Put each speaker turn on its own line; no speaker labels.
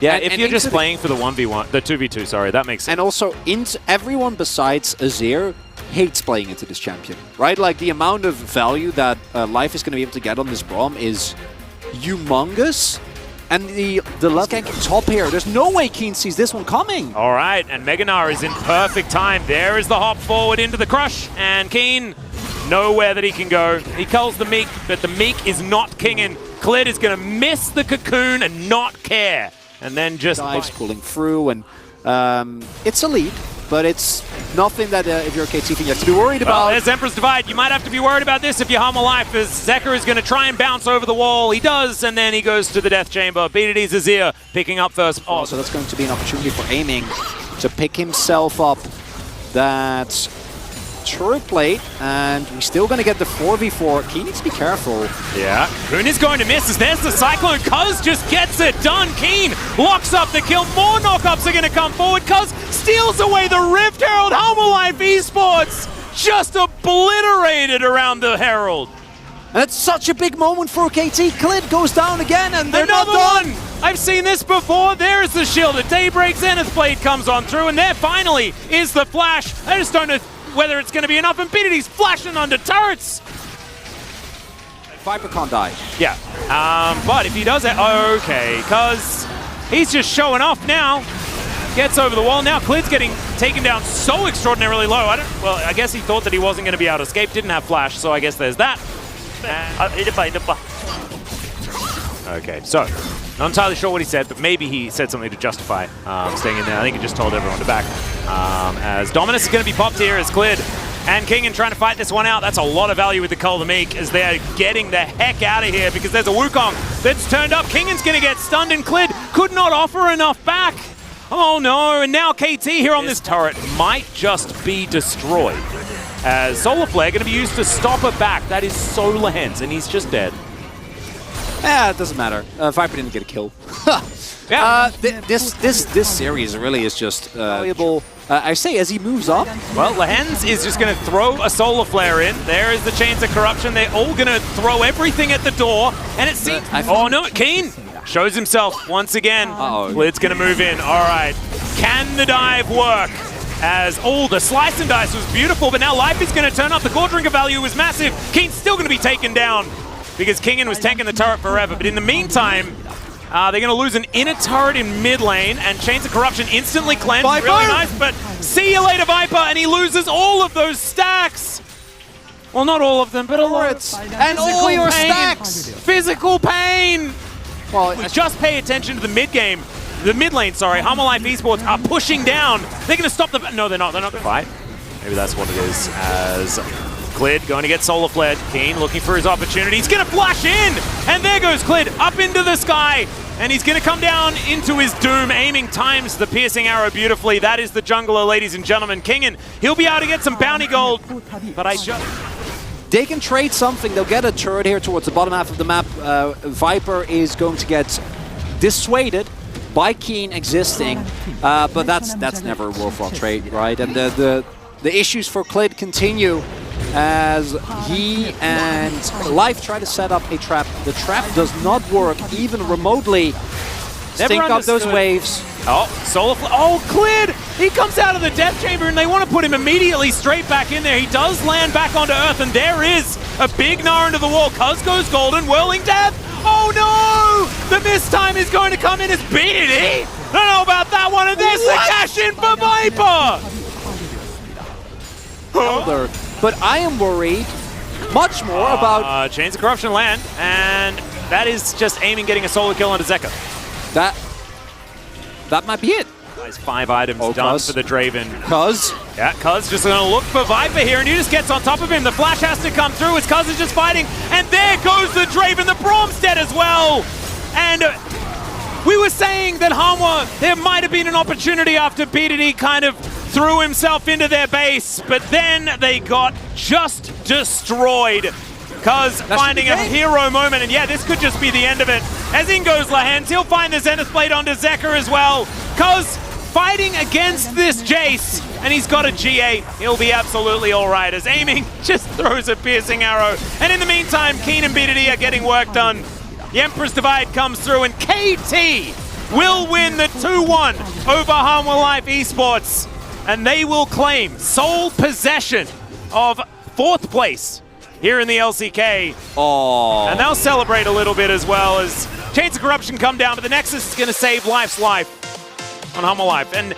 Yeah, if you're just playing for the 1v1, the 2v2, sorry, that makes sense.
And also, everyone besides Azir hates playing into this champion, right? Like, the amount of value that Life is going to be able to get on this Braum is humongous. And the left top here, there's no way Keen sees this one coming.
All right, and Mega Gnar is in perfect time. There is the hop forward into the crush, and Keen, nowhere that he can go. He culls the Meek, but the Meek is not kinging. Klid is going to miss the cocoon and not care. And then just
dives, pulling through, and it's a lead, but it's nothing that if you're a KT fan you have to be worried about.
Well, there's Emperor's Divide. You might have to be worried about this if you're Humble Life, as Zeker is going to try and bounce over the wall. He does, and then he goes to the Death Chamber. BDD's Azir picking up first.
Oh, so that's going to be an opportunity for Aiming to pick himself up that turret plate, and we're still going to get the 4v4. Keen needs to be careful.
Yeah, Cocoon is going to miss as there's the Cyclone. Cuz just gets it done. Keen locks up the kill. More knockups are going to come forward. Cuz steals away the Rift Herald. Humble Life Esports just obliterated around the Herald.
And it's such a big moment for KT. Klid goes down again, and they're
Another
not done.
one! I've seen this before. There's the shield. A Daybreak Zenith Blade comes on through, and there finally is the flash. I just don't know whether it's going to be enough, and BDD's flashing under turrets.
Viper can't die.
Yeah, but if he does it, okay, because he's just showing off now. Gets over the wall. Now Klid's getting taken down so extraordinarily low. I guess he thought that he wasn't going to be able to escape. Didn't have flash, so I guess there's that. Okay, so not entirely sure what he said, but maybe he said something to justify staying in there. I think he just told everyone to back. As Dominus is going to be popped here as Klid and Kingen trying to fight this one out. That's a lot of value with the Cull to Meek as they're getting the heck out of here because there's a Wukong that's turned up. Kingen's going to get stunned, and Klid could not offer enough back. Oh no, and now KT here on this turret might just be destroyed. As Solar Flare going to be used to stop it back. That is Solar Hands, and he's just dead.
Yeah, it doesn't matter. Viper didn't get a kill.
Yeah.
This series really is just valuable. I say as he moves up.
Well, Lehens is just going to throw a Solar Flare in. There is the Chains of Corruption. They're all going to throw everything at the door, and it seems... Oh no, Keen shows himself once again. Klid's going to move in. All right. Can the dive work? As the slice and dice was beautiful, but now Life is going to turn up. The core drinker value was massive. Keen's still going to be taken down because Kingen was tanking the turret forever. But in the meantime, they're going to lose an inner turret in mid lane, and Chains of Corruption instantly cleansed.
Viper!
Really nice, but see you later, Viper, and he loses all of those stacks. Well, not all of them, but a lot.
And all your stacks!
Physical pain!
Well,
just pay attention to the mid game. The mid lane, sorry, Humble Life Esports are pushing down. They're going to stop the... No, they're not. They're not going to fight. Maybe that's what it is. As Klid going to get Solar Flared. Keen looking for his opportunity. He's going to flash in! And there goes Klid up into the sky. And he's going to come down into his doom. Aiming times the piercing arrow beautifully. That is the jungler, ladies and gentlemen. Kingen, he'll be able to get some bounty gold. But I just...
They can trade something. They'll get a turret here towards the bottom half of the map. Viper is going to get dissuaded by Keen existing, but that's never a worthwhile trade, right? And the issues for Klid continue as he and Life try to set up a trap. The trap does not work even remotely. Stink up those waves.
Oh, Klid! He comes out of the Death Chamber and they want to put him immediately straight back in there. He does land back onto Earth, and there is a big Gnar into the wall. Cuz goes golden, whirling death. Oh no! The miss time is going to come in as BDD. I don't know about that one, and there's the cash in for Viper!
But I am worried much more about...
Chains of Corruption land, and that is just Aiming getting a solo kill onto Zeka.
That might be it.
5 items done for the Draven.
Cuz?
Yeah, Cuz just going to look for Viper here, and he just gets on top of him. The flash has to come through as Cuz is just fighting, and there goes the Draven. The Braum's dead as well. And we were saying that Hanwha, there might have been an opportunity after BDD kind of threw himself into their base, but then they got just destroyed. Cuz finding a hero moment, and yeah, this could just be the end of it. As in goes Lehens, he'll find the Zenith Blade onto Zeker as well. Cuz fighting against this Jace, and he's got a GA. He'll be absolutely all right as Aiming just throws a piercing arrow. And in the meantime, Keen and BDD are getting work done. The Emperor's Divide comes through, and KT will win the 2-1 over Harmon Life Esports, and they will claim sole possession of 4th place here in the LCK.
Oh.
And they'll celebrate a little bit as well as Chains of Corruption come down, but the Nexus is going to save Life's life on Harmon Life. And